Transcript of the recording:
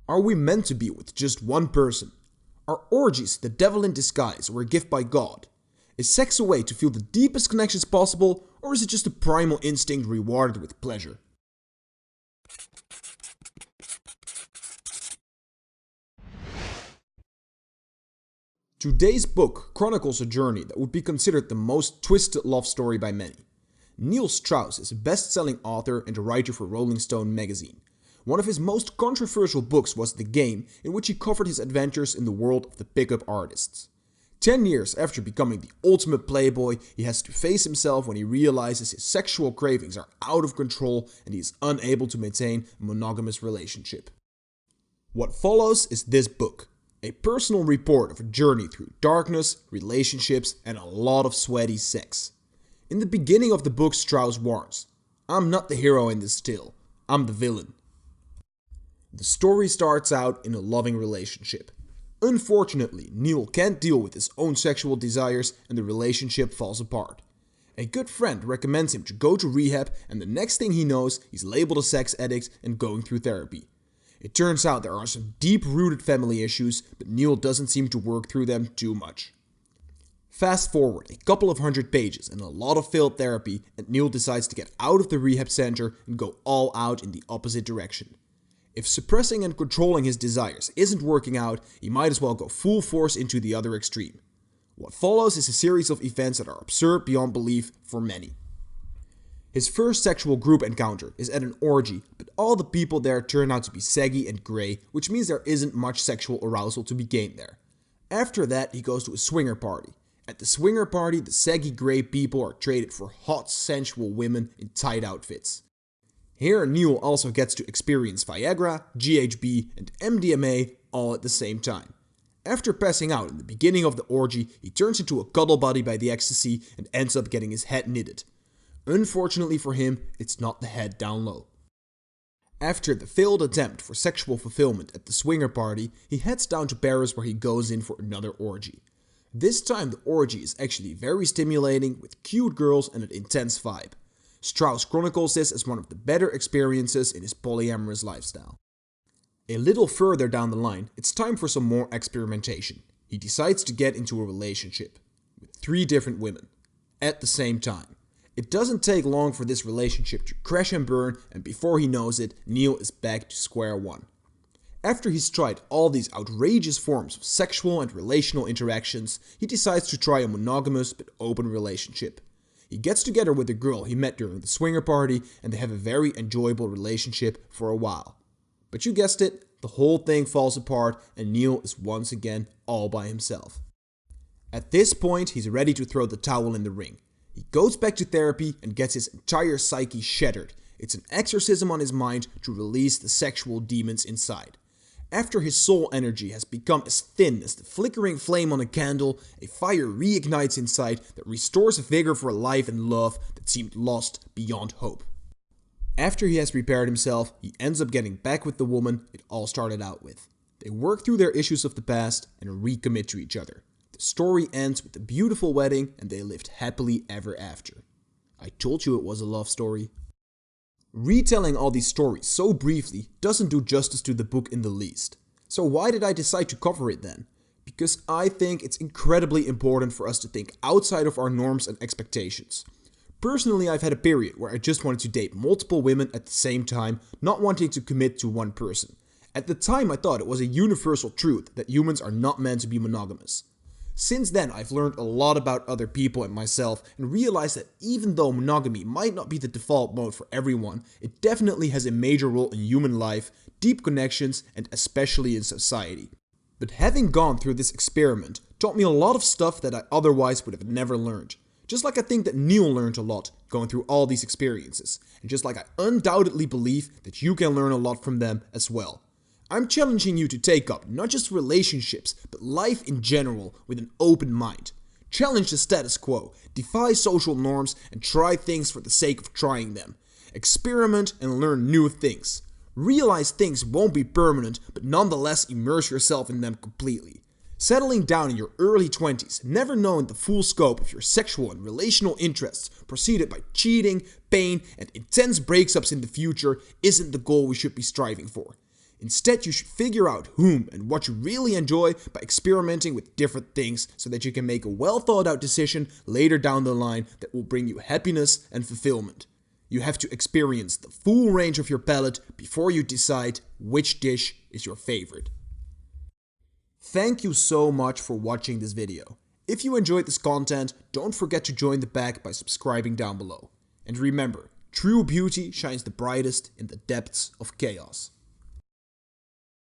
Are we meant to be with just one person? Are orgies the devil in disguise or a gift by God? Is sex a way to feel the deepest connections possible, or is it just a primal instinct rewarded with pleasure? Today's book chronicles a journey that would be considered the most twisted love story by many. Neil Strauss is a best-selling author and a writer for Rolling Stone magazine. One of his most controversial books was The Game, in which he covered his adventures in the world of the pickup artists. 10 years after becoming the ultimate playboy, he has to face himself when he realizes his sexual cravings are out of control and he is unable to maintain a monogamous relationship. What follows is this book, a personal report of a journey through darkness, relationships, and a lot of sweaty sex. In the beginning of the book, Strauss warns, "I'm not the hero in this tale, I'm the villain." The story starts out in a loving relationship. Unfortunately, Neil can't deal with his own sexual desires and the relationship falls apart. A good friend recommends him to go to rehab, and the next thing he knows, he's labeled a sex addict and going through therapy. It turns out there are some deep-rooted family issues, but Neil doesn't seem to work through them too much. Fast forward a couple of hundred pages and a lot of failed therapy, and Neil decides to get out of the rehab center and go all out in the opposite direction. If suppressing and controlling his desires isn't working out, he might as well go full force into the other extreme. What follows is a series of events that are absurd beyond belief for many. His first sexual group encounter is at an orgy, but all the people there turn out to be saggy and grey, which means there isn't much sexual arousal to be gained there. After that, he goes to a swinger party. At the swinger party, the saggy grey people are traded for hot, sensual women in tight outfits. Here, Neil also gets to experience Viagra, GHB, and MDMA all at the same time. After passing out in the beginning of the orgy, he turns into a cuddle buddy by the ecstasy and ends up getting his head knitted. Unfortunately for him, it's not the head down low. After the failed attempt for sexual fulfillment at the swinger party, he heads down to Paris where he goes in for another orgy. This time the orgy is actually very stimulating with cute girls and an intense vibe. Strauss chronicles this as one of the better experiences in his polyamorous lifestyle. A little further down the line, it's time for some more experimentation. He decides to get into a relationship with 3 different women at the same time. It doesn't take long for this relationship to crash and burn, and before he knows it, Neil is back to square one. After he's tried all these outrageous forms of sexual and relational interactions, he decides to try a monogamous but open relationship. He gets together with a girl he met during the swinger party, and they have a very enjoyable relationship for a while. But you guessed it, the whole thing falls apart and Neil is once again all by himself. At this point, he's ready to throw the towel in the ring. He goes back to therapy and gets his entire psyche shattered. It's an exorcism on his mind to release the sexual demons inside. After his soul energy has become as thin as the flickering flame on a candle, a fire reignites inside that restores vigor for life and love that seemed lost beyond hope. After he has repaired himself, he ends up getting back with the woman it all started out with. They work through their issues of the past and recommit to each other. The story ends with a beautiful wedding and they lived happily ever after. I told you it was a love story. Retelling all these stories so briefly doesn't do justice to the book in the least. So why did I decide to cover it then? Because I think it's incredibly important for us to think outside of our norms and expectations. Personally, I've had a period where I just wanted to date multiple women at the same time, not wanting to commit to one person. At the time, I thought it was a universal truth that humans are not meant to be monogamous. Since then, I've learned a lot about other people and myself and realized that even though monogamy might not be the default mode for everyone, it definitely has a major role in human life, deep connections, and especially in society. But having gone through this experiment taught me a lot of stuff that I otherwise would have never learned. Just like I think that Neil learned a lot going through all these experiences, and just like I undoubtedly believe that you can learn a lot from them as well. I'm challenging you to take up not just relationships, but life in general with an open mind. Challenge the status quo, defy social norms, and try things for the sake of trying them. Experiment and learn new things. Realize things won't be permanent, but nonetheless immerse yourself in them completely. Settling down in your early 20s, never knowing the full scope of your sexual and relational interests, preceded by cheating, pain, and intense breakups in the future, isn't the goal we should be striving for. Instead, you should figure out whom and what you really enjoy by experimenting with different things so that you can make a well thought out decision later down the line that will bring you happiness and fulfillment. You have to experience the full range of your palate before you decide which dish is your favorite. Thank you so much for watching this video. If you enjoyed this content, don't forget to join the pack by subscribing down below. And remember, true beauty shines the brightest in the depths of chaos.